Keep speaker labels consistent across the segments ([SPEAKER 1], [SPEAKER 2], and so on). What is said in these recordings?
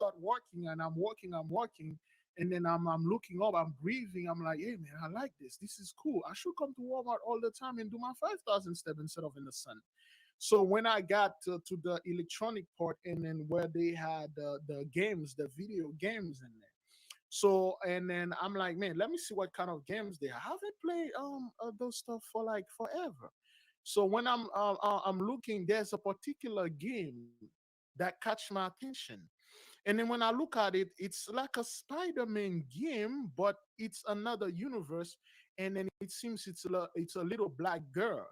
[SPEAKER 1] start working, and I'm working, and then I'm looking up, I'm breathing, I'm like, hey man, I like this. This is cool. I should come to Walmart all the time and do my 5,000 step instead of in the sun. So when I got to the electronic part, and then where they had the games, the video games in there. So and then I'm like, man, let me see what kind of games they have. I haven't played those stuff for like forever. So when I'm looking, there's a particular game that catch my attention. And then when I look at it, it's like a Spider-Man game, but it's another universe. And then it seems it's a little black girl,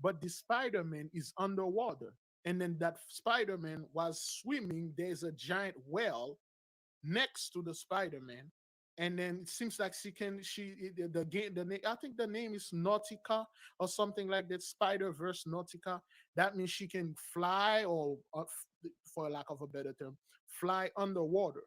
[SPEAKER 1] but the Spider-Man is underwater. And then that Spider-Man was swimming. There's a giant whale next to the Spider-Man. And then it seems like the game I think the name is Nautica or something like that, Spider Verse Nautica. That means she can fly, or for lack of a better term, fly underwater.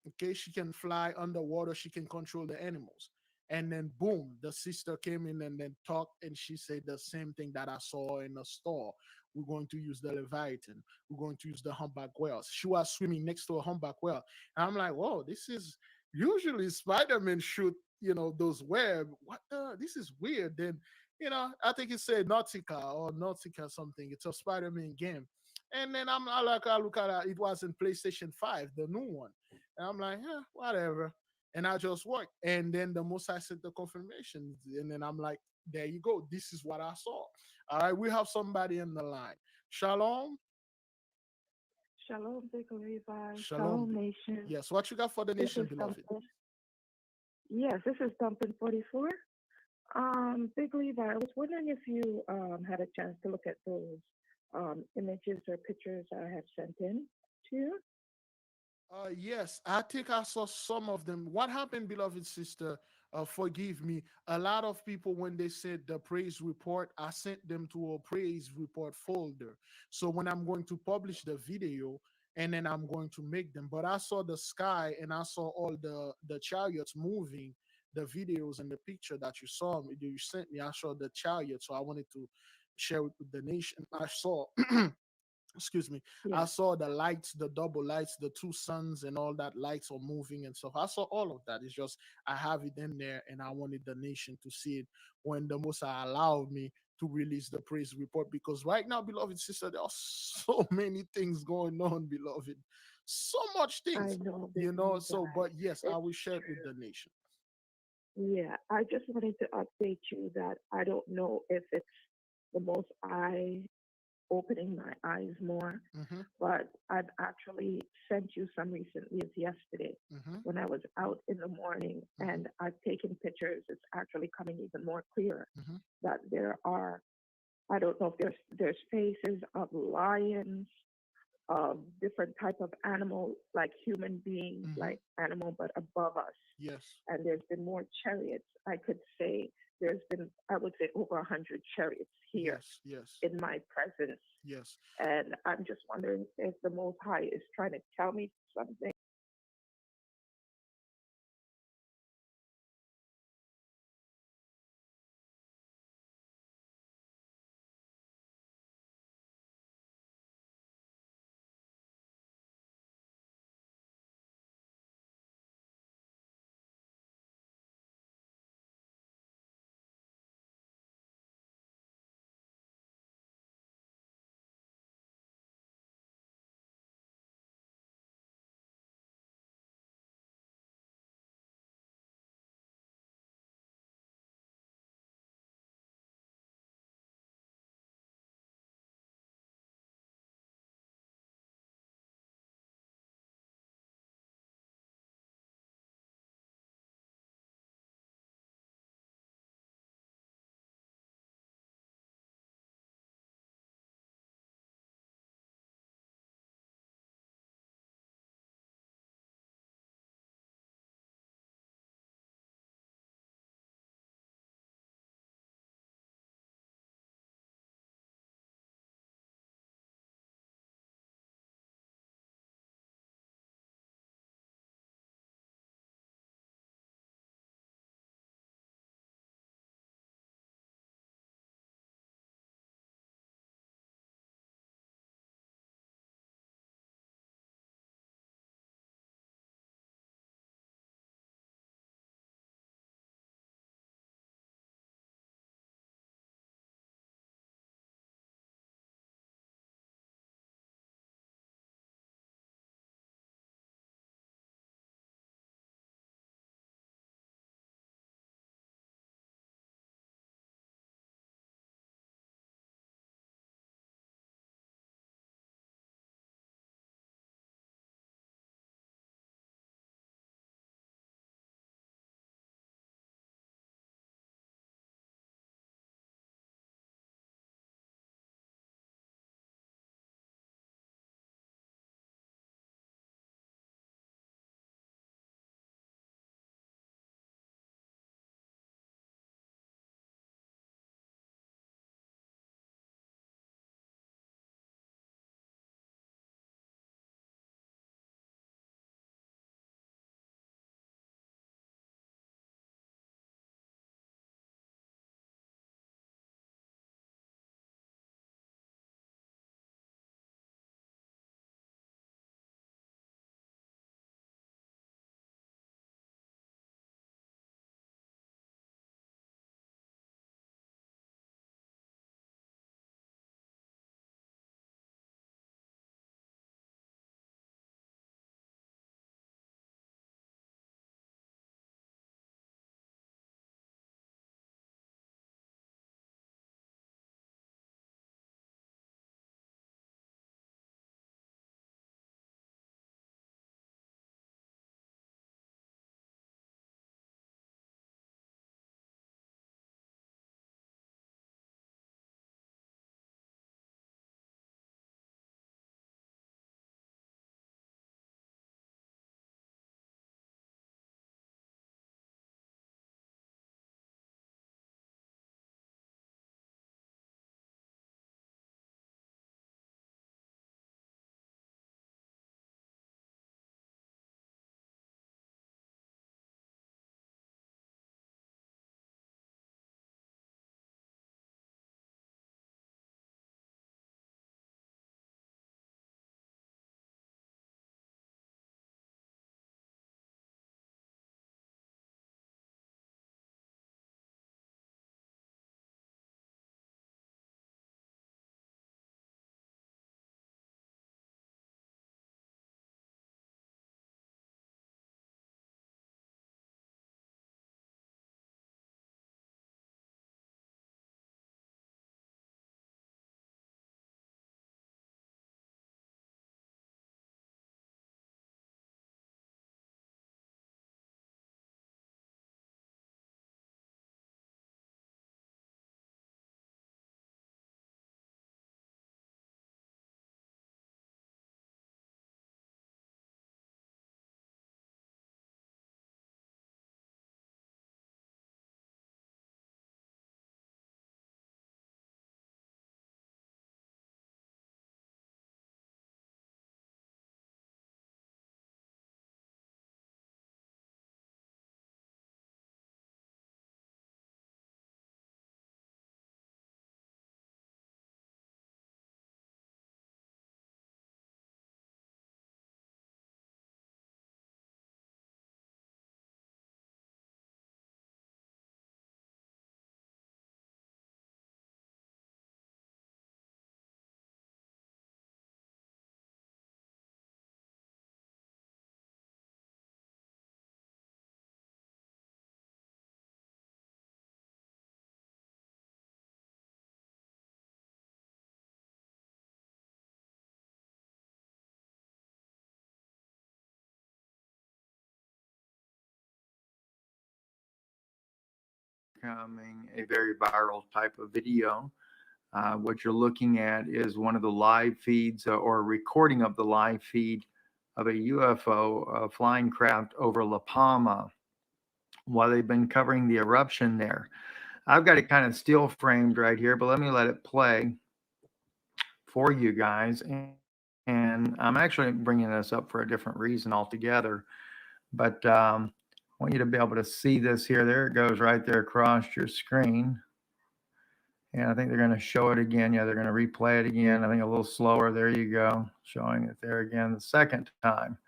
[SPEAKER 1] Okay, she can fly underwater. She can control the animals. And then boom, the sister came in and then talked, and she said the same thing that I saw in the store. We're going to use the Leviathan. We're going to use the humpback whales. She was swimming next to a humpback whale. And I'm like, whoa, this is usually Spider-Man shoot, those web. What the? This is weird. Then, I think it said Nautica or Nautica something. It's a Spider-Man game. And then I look at it. It was in PlayStation 5, the new one. And I'm like, whatever. And I just worked. And then the most I sent the confirmation. And then I'm like, there you go. This is what I saw. All right, we have somebody in the line. Shalom.
[SPEAKER 2] Shalom, Big Levi.
[SPEAKER 1] Shalom.
[SPEAKER 2] Shalom, Nation.
[SPEAKER 1] Yes, what you got for the
[SPEAKER 2] This
[SPEAKER 1] nation,
[SPEAKER 2] is
[SPEAKER 1] beloved?
[SPEAKER 2] Dumpin. Yes, this is Dumpin 44. Big Levi, I was wondering if you had a chance to look at those images or pictures I have sent in to you.
[SPEAKER 1] Yes, I think I saw some of them. What happened, beloved sister? Forgive me. A lot of people, when they said the praise report, I sent them to a praise report folder. So when I'm going to publish the video, and then I'm going to make them. But I saw the sky, and I saw all the chariots moving. The videos and the picture that you sent me. I saw the chariot, so I wanted to share it with the nation. I saw. Excuse me, I
[SPEAKER 2] Yes,
[SPEAKER 1] saw the lights, the double lights, the two suns, and all that lights are moving and stuff. I saw all of that. It's just I have it in there, and I wanted the nation to see it when the Most High allowed me to release the praise report. Because right now, beloved sister, there are so many things going on, beloved, so much
[SPEAKER 2] I
[SPEAKER 1] things,
[SPEAKER 2] know, Big
[SPEAKER 1] So,
[SPEAKER 2] Levi.
[SPEAKER 1] but yes, I
[SPEAKER 2] It's
[SPEAKER 1] will share it with
[SPEAKER 2] true.
[SPEAKER 1] the nation.
[SPEAKER 2] Yeah, I just wanted to update you that I don't know if it's the most eye opening my eyes more,
[SPEAKER 1] Mm-hmm,
[SPEAKER 2] but I've actually sent you some recently as yesterday
[SPEAKER 1] mm-hmm,
[SPEAKER 2] when I was out in the morning
[SPEAKER 1] mm-hmm,
[SPEAKER 2] and I've taken pictures. It's actually coming even more clear
[SPEAKER 1] mm-hmm,
[SPEAKER 2] that there are, I don't know if there's faces of lions, of different type of animal, like human beings,
[SPEAKER 1] mm-hmm.
[SPEAKER 2] like animal, but above us.
[SPEAKER 1] Yes,
[SPEAKER 2] And there's been more chariots. I could say there's been, I would say, over 100 chariots here
[SPEAKER 1] yes, yes,
[SPEAKER 2] in my presence.
[SPEAKER 1] yes.
[SPEAKER 2] And I'm just wondering if the Most High is trying to tell me something
[SPEAKER 3] becoming a very viral type of video. What you're looking at is one of the live feeds or a recording of the live feed of a UFO flying craft over La Palma while they've been covering the eruption there. I've got it kind of still framed right here, but let me let it play for you guys. And I'm actually bringing this up for a different reason altogether. But I want you to be able to see this here. There it goes right there across your screen. And I think they're going to show it again. Yeah, they're going to replay it again. I think a little slower. There you go. Showing it there again the second time.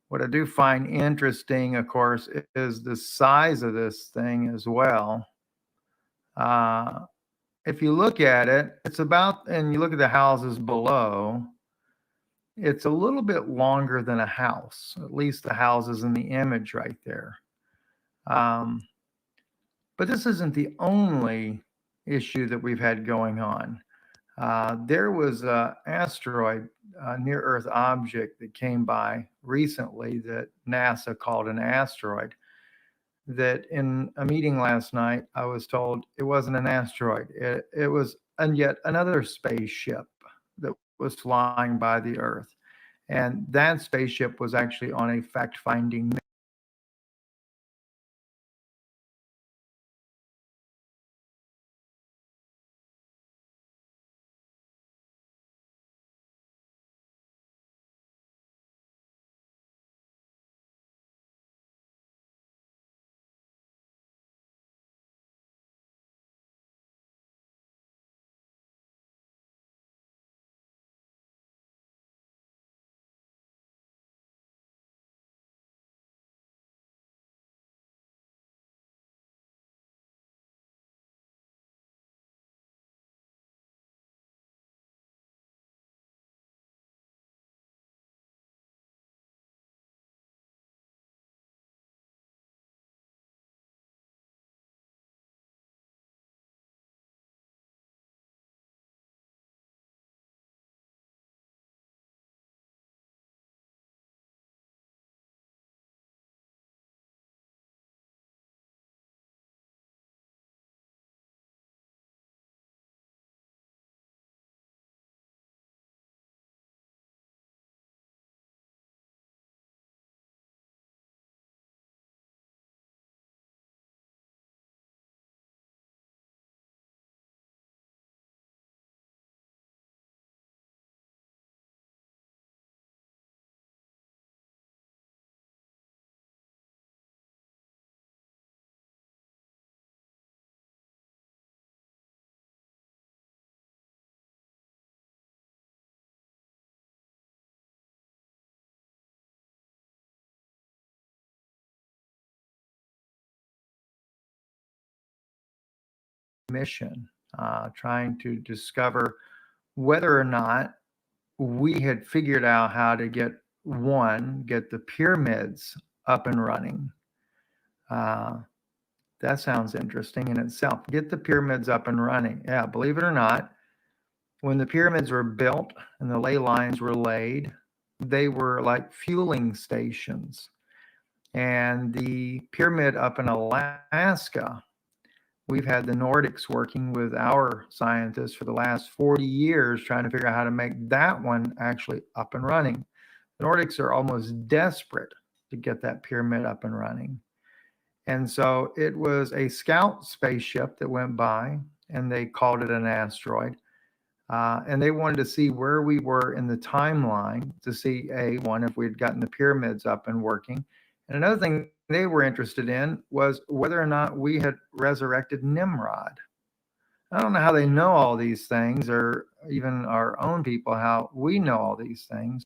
[SPEAKER 3] What I do find interesting, of course, is the size of this thing as well. If you look at it, it's about, and you look at the houses below, it's a little bit longer than a house, at least the houses in the image right there. But this isn't the only issue that we've had going on. There was an asteroid, a near Earth object that came by recently that NASA called an asteroid. That in a meeting last night, I was told it wasn't an asteroid. It was yet another spaceship that was flying by the Earth. And that spaceship was actually on a fact finding mission, trying to discover whether or not we had figured out how to get the pyramids up and running. Uh, that sounds interesting in itself. Get the pyramids up and running. Yeah, believe it or not, when the pyramids were built and the ley lines were laid, they were like fueling stations. And the pyramid up in Alaska, we've had the Nordics working with our scientists for the last 40 years trying to figure out how to make that one actually up and running. The Nordics are almost desperate to get that pyramid up and running. And so it was a scout spaceship that went by, and they called it an asteroid. And they wanted to see where we were in the timeline to see, one, if we'd gotten the pyramids up and working. And another thing they were interested in was whether or not we had resurrected Nimrod. I don't know how they know all these things, or even our own people, how we know all these things.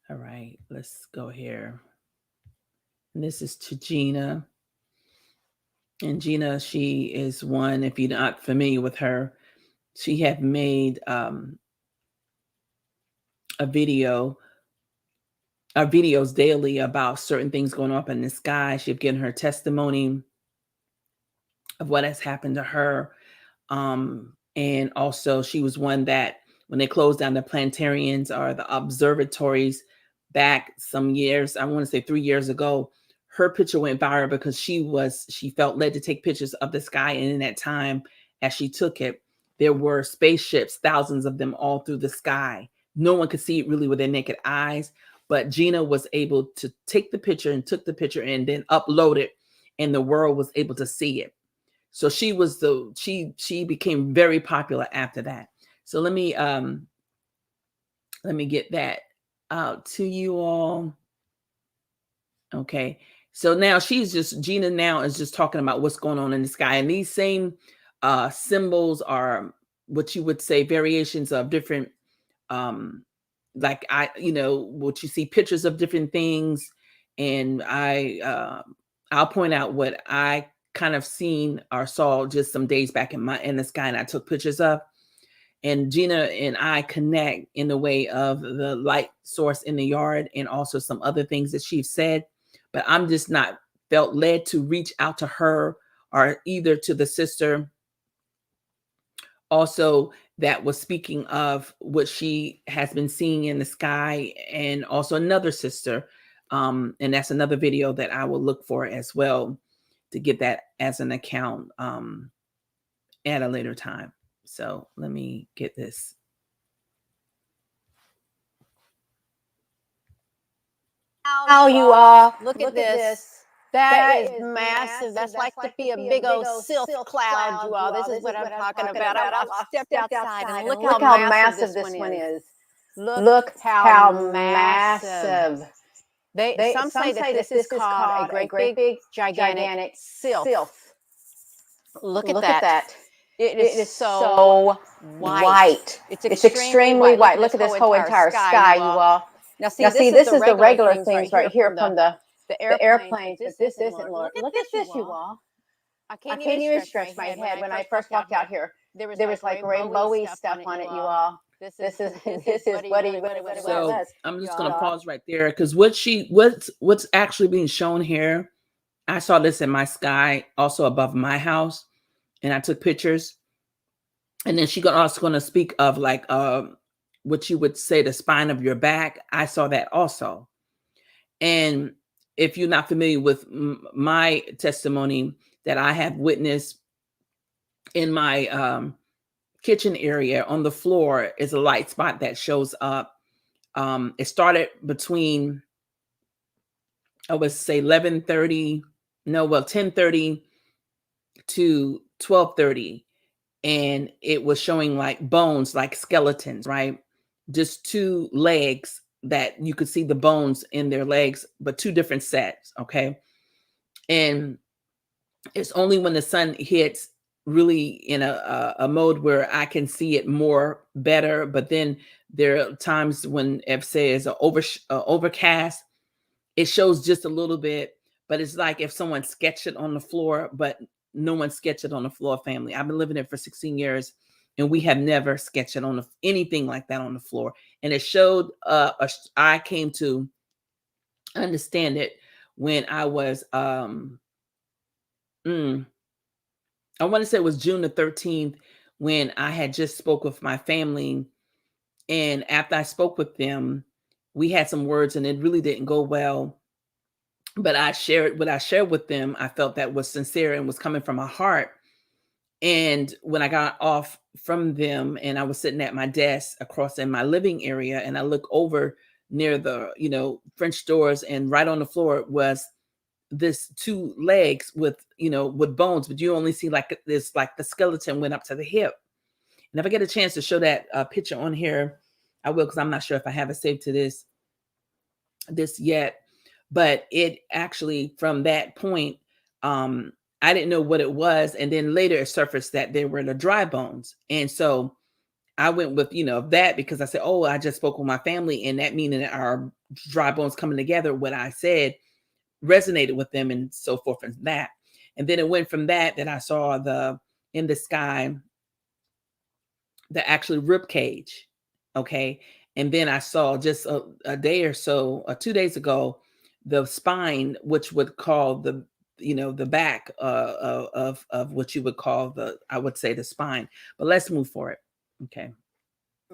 [SPEAKER 4] All right, let's go here. And this is to Gina. And Gina, she is one, if you're not familiar with her, she had made a video, videos daily about certain things going up in the sky. She'd given her testimony of what has happened to her. And also she was one that when they closed down the planetariums or the observatories back some years, I want to say 3 years ago, her picture went viral because she felt led to take pictures of the sky. And in that time, as she took it, there were spaceships, thousands of them all through the sky. No one could see it really with their naked eyes, but Gina was able to take the picture and took the picture and then upload it, and the world was able to see it. So she became very popular after that. So let me get that out to you all. Okay. So now Gina now is just talking about what's going on in the sky. And these same symbols are what you would say variations of different, like what you see pictures of different things. And I'll point out what I kind of seen or saw just some days back in the sky, and I took pictures of. And Gina and I connect in the way of the light source in the yard and also some other things that she's said. But I'm just not felt led to reach out to her or either to the sister also that was speaking of what she has been seeing in the sky, and also another sister. And that's another video that I will look for as well to get that as an account at a later time. So let me get this.
[SPEAKER 5] How you are. Look at this. That is massive. That's like to be a big old silk cloud, you all. This is what I'm talking about. I've stepped outside and look how massive this one is. Look how massive. Some say that this is called a great big gigantic sylph. Look at that. It is so white. It's extremely white. Look at this whole entire sky, you all. Now see, this is the regular things right here from the airplanes, but this isn't. Look at this, you all. I can't even stretch my head. When I first walked out here, there was like rainbowy stuff on it, you all. This is what it was.
[SPEAKER 4] I'm just gonna pause right there because what's actually being shown here, I saw this in my sky, also above my house, and I took pictures. And then she's also going to speak of like what you would say the spine of your back. I saw that also. And if you're not familiar with my testimony that I have witnessed in my kitchen area, on the floor is a light spot that shows up. It started between, I would say 10:30 to 12:30. And it was showing like bones, like skeletons, right? Just two legs that you could see the bones in their legs, but two different sets, okay? And it's only when the sun hits really in a mode where I can see it more better. But then there are times when, if say it's an overcast, it shows just a little bit, but it's like if someone sketched it on the floor, but no one sketched it on the floor, family. I've been living there for 16 years and we have never sketched it on anything like that on the floor. And it showed, I came to understand it when I was, I want to say it was June the 13th when I had just spoke with my family. And after I spoke with them, we had some words and it really didn't go well. But I shared what I shared with them. I felt that was sincere and was coming from my heart. And when I got off from them and I was sitting at my desk across in my living area, and I look over near the, French doors, and right on the floor was this two legs with bones, but you only see like this, like the skeleton went up to the hip. And if I get a chance to show that picture on here, I will, because I'm not sure if I have it saved to this yet. But it actually, from that point, I didn't know what it was. And then later it surfaced that they were the dry bones. And so I went with, that because I said, oh, I just spoke with my family, and that meaning our dry bones coming together, what I said resonated with them and so forth and that. And then it went from that I saw in the sky, the actual rib cage. Okay. And then I saw just a day or so, 2 days ago, the spine, which would call the back of what you would call I would say the spine. But let's move for it. Okay.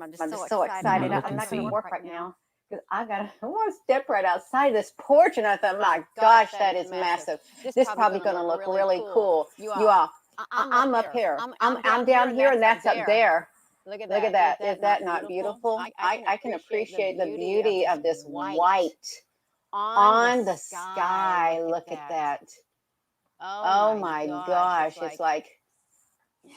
[SPEAKER 5] I'm just so excited. I'm not going to work right now because I want to step right outside this porch, and I thought, my gosh, that is massive. This is probably going to look really cool. You all, I'm up here. I'm down here, and that's up there. Look at that. Is that not beautiful? I can appreciate the beauty of this white on the sky. Look at that. Oh my gosh. It's like,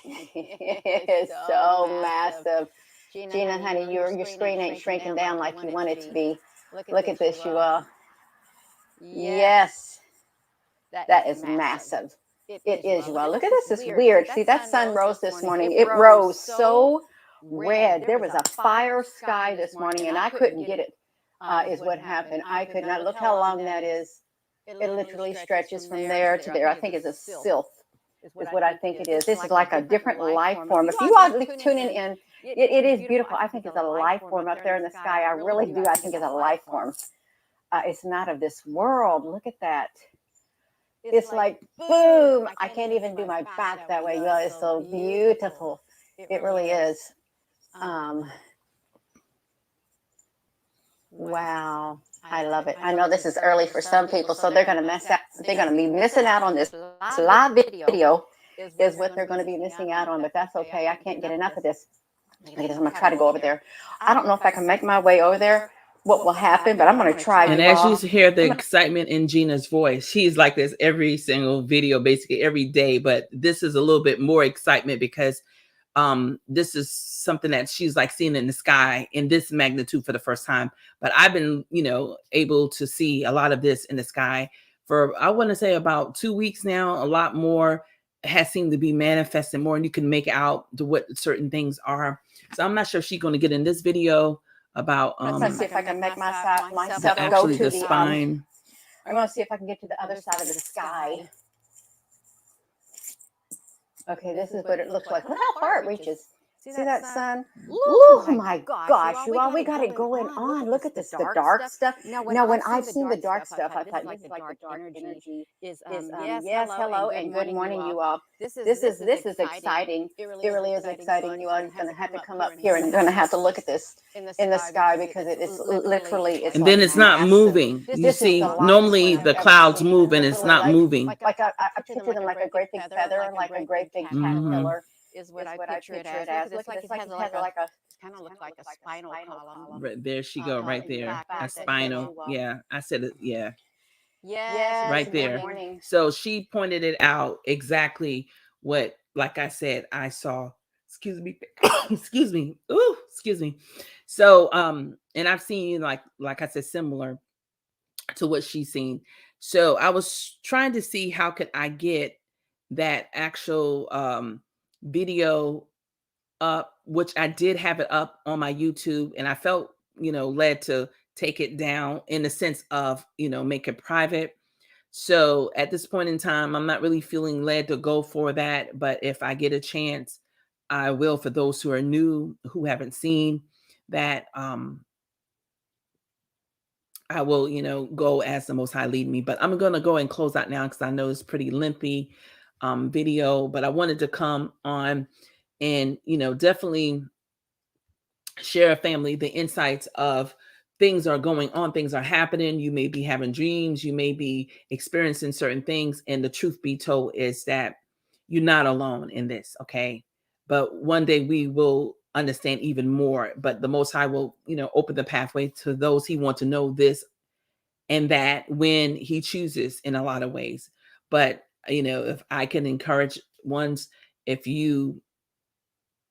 [SPEAKER 5] it's so massive. Gina, honey, your screen ain't shrinking down like you want it to be. Look at this, you all. Yes. That is massive. It is, you all. Look at this. It's weird. See, that sun rose this morning. It rose so red. There was a fire sky this morning, and I couldn't get it, is what happened. I could not. Look how long that is. It literally stretches from there to there. I think it's a sylph is what I think it is. This is like a different life form. If you are tuning in, it is beautiful. I think it's a life form up there in the sky. I really do. I think it's a life form. It's not of this world. Look at that. It's like, boom. I can't even do my back that way. Well, it's so beautiful. It really is. Wow. I love it. I know this is early for some people, so they're going to miss out. They're going to be missing out on this live video is what they're going to be missing out on, but that's okay. I can't get enough of this. I'm going to try to go over there. I don't know if I can make my way over there, what will happen, but I'm going to try.
[SPEAKER 4] And as you hear the excitement in Gina's voice, she's like this every single video, basically every day, but this is a little bit more excitement because this is something that she's like seeing in the sky in this magnitude for the first time. But I've been, able to see a lot of this in the sky for, I want to say about 2 weeks now. A lot more has seemed to be manifesting more, and you can make out what certain things are. So I'm not sure if she's going to get in this video about,
[SPEAKER 5] let's see if I can make myself
[SPEAKER 4] go to the
[SPEAKER 5] spine. I'm going to see if I can get to the other side of the sky. Okay, this is what it looks like. Look how far it reaches. See that sun? Oh my gosh, you all, we got it going on. Look at this, the dark stuff. Now, when I've seen the dark stuff, I thought this is like the dark energy. Yes, hello, and good morning, you all. This is exciting. It really is exciting. You all are going to have to come up here and going to have to look at this in the sky because it is literally.
[SPEAKER 4] And then it's not moving. You see, normally the clouds move and it's not moving.
[SPEAKER 5] Like I picture them like a great big feather, like a great big caterpillar. Is what I picture it as. It's like it has like a kind of looks like a spinal column.
[SPEAKER 4] Right there she go, right there. A spinal. Yeah, I said it. Yeah.
[SPEAKER 5] Yes.
[SPEAKER 4] Right there. So she pointed it out exactly what, like I said, I saw. Excuse me. Excuse me. Ooh, excuse me. So, and I've seen like I said, similar to what she's seen. So I was trying to see how could I get that actual video up, which I did have it up on my YouTube, and I felt, led to take it down in the sense of, make it private. So at this point in time, I'm not really feeling led to go for that. But if I get a chance, I will. For those who are new, who haven't seen that, I will, go as the Most High lead me. But I'm going to go and close out now because I know it's pretty lengthy video, but I wanted to come on and, definitely share family, the insights of things are going on, things are happening. You may be having dreams, you may be experiencing certain things. And the truth be told is that you're not alone in this. Okay. But one day we will understand even more, but the Most High will, open the pathway to those he wants to know this and that when he chooses in a lot of ways. But if I can encourage ones, if you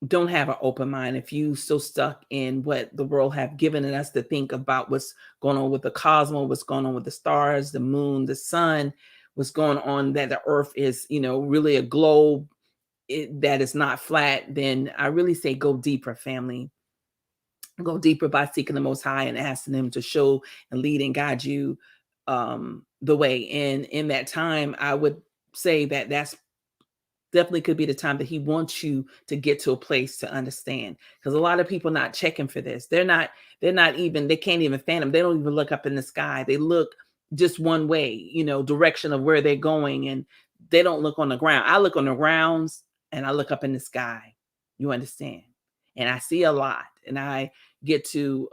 [SPEAKER 4] don't have an open mind, if you so stuck in what the world have given us to think about what's going on with the cosmos, what's going on with the stars, the moon, the sun, what's going on, that the earth is, really a globe, that is not flat, then I really say go deeper, family. Go deeper by seeking the Most High and asking Him to show and lead and guide you the way. And in that time, I would say that that's definitely could be the time that He wants you to get to a place to understand. Because a lot of people not checking for this. They can't even fathom. They don't even look up in the sky. They look just one way, direction of where they're going. And they don't look on the ground. I look on the grounds and I look up in the sky. You understand? And I see a lot. And I get to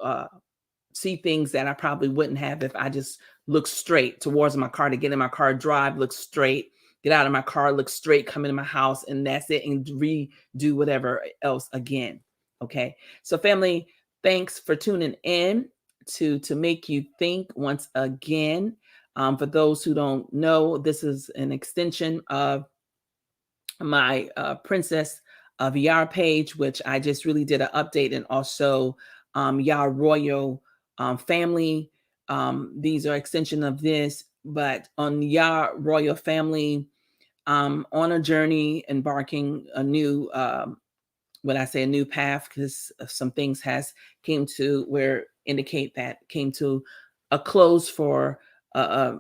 [SPEAKER 4] see things that I probably wouldn't have if I just look straight towards my car, to get in my car, drive, look straight, get out of my car, look straight, come into my house, and that's it, and redo whatever else again. Okay. So family, thanks for tuning in to Make You Think once again. For those who don't know, this is an extension of my Princess of Yar page, which I just really did an update, and also Yar Royal family. These are extension of this, but on Yar Royal family, on a journey, embarking a new, when I say a new path, because some things came to a close for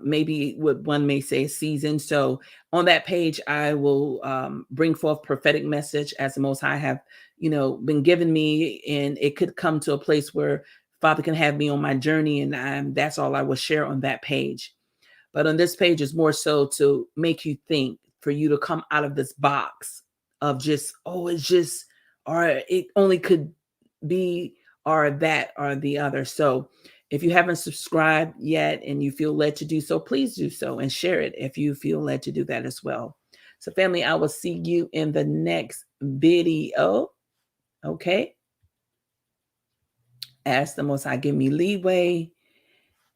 [SPEAKER 4] maybe what one may say a season. So on that page, I will bring forth prophetic message as the Most High have, been given me, and it could come to a place where Father can have me on my journey, and that's all I will share on that page. But on this page is more so to make you think, for you to come out of this box of just, it's just, or it only could be, or that, or the other. So if you haven't subscribed yet and you feel led to do so, please do so and share it if you feel led to do that as well. So family, I will see you in the next video. Okay. Ask the Most High, give me leeway.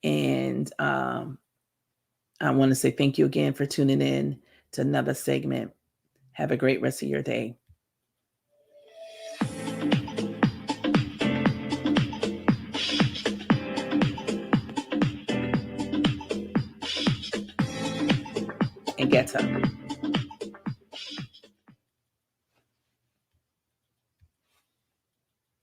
[SPEAKER 4] And I want to say thank you again for tuning in to another segment. Have a great rest of your day. And get up.